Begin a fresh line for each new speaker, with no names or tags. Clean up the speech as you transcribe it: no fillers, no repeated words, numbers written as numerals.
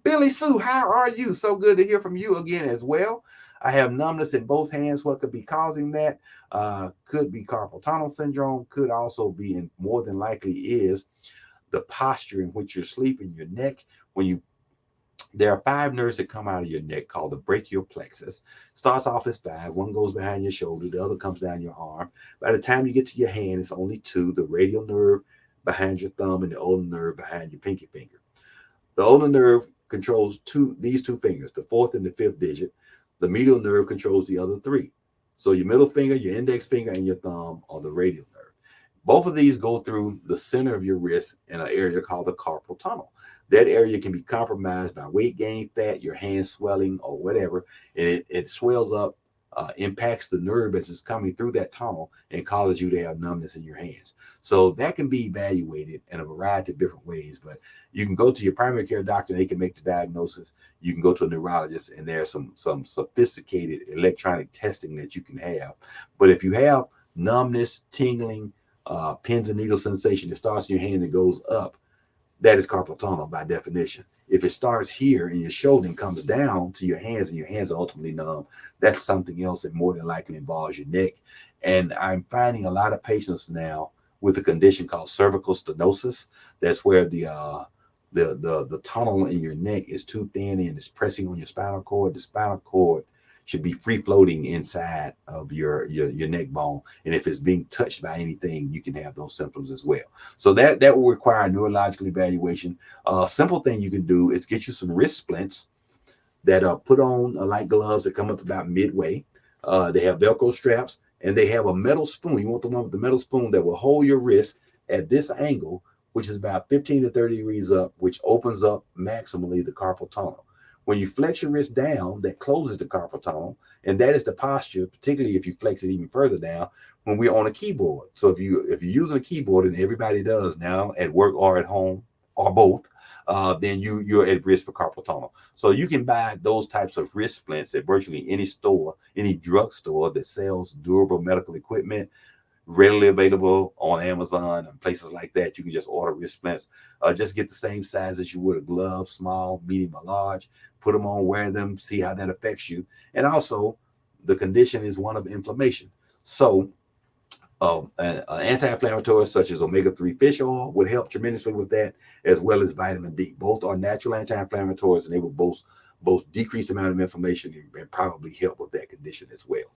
BILLIE-SUE, how are you? So good to hear from you again as well. I have numbness in both hands. What could be causing that? Could be carpal tunnel syndrome. Could also be, and more than likely is, the posture in which you're sleeping, your neck. When you There are 5 nerves that come out of your neck called the brachial plexus. Starts off as 5. One goes behind your shoulder. The other comes down your arm. By the time you get to your hand, it's only 2. The radial nerve behind your thumb and the ulnar nerve behind your pinky finger. The ulnar nerve controls these two fingers, the fourth and the fifth digit. The medial nerve controls the other 3. So your middle finger, your index finger, and your thumb are the radial nerve. Both of these go through the center of your wrist in an area called the carpal tunnel. That area can be compromised by weight gain, fat, your hand swelling, or whatever, and it swells up, impacts the nerve as it's coming through that tunnel and causes you to have numbness in your hands. So that can be evaluated in a variety of different ways, but you can go to your primary care doctor and they can make the diagnosis. You can go to a neurologist and there's some sophisticated electronic testing that you can have. But if you have numbness, tingling, pins and needle sensation that starts in your hand and goes up, that is carpal tunnel by definition. If it starts here in your shoulder and comes down to your hands and your hands are ultimately numb, that's something else that more than likely involves your neck. And I'm finding a lot of patients now with a condition called cervical stenosis. That's where the tunnel in your neck is too thin and it's pressing on your spinal cord. The spinal cord should be free floating inside of your neck bone. And if it's being touched by anything, you can have those symptoms as well. So that will require neurological evaluation. A simple thing you can do is get you some wrist splints that are put on like gloves that come up about midway. They have Velcro straps and they have a metal spoon. You want the one with the metal spoon that will hold your wrist at this angle, which is about 15 to 30 degrees up, which opens up maximally the carpal tunnel. When you flex your wrist down, that closes the carpal tunnel, and that is the posture, particularly if you flex it even further down, when we're on a keyboard. So if you're using a keyboard, and everybody does now at work or at home or both, then you're at risk for carpal tunnel. So you can buy those types of wrist splints at virtually any store, any drugstore that sells durable medical equipment. Readily available on Amazon and places like that. You can just order wrist splints. Just get the same size as you would a glove, small, medium, or large. Put them on, wear them, see how that affects you. And also, the condition is one of inflammation. So, an anti-inflammatory such as omega-3 fish oil would help tremendously with that, as well as vitamin D. Both are natural anti-inflammatories, and they will both decrease the amount of inflammation and probably help with that condition as well.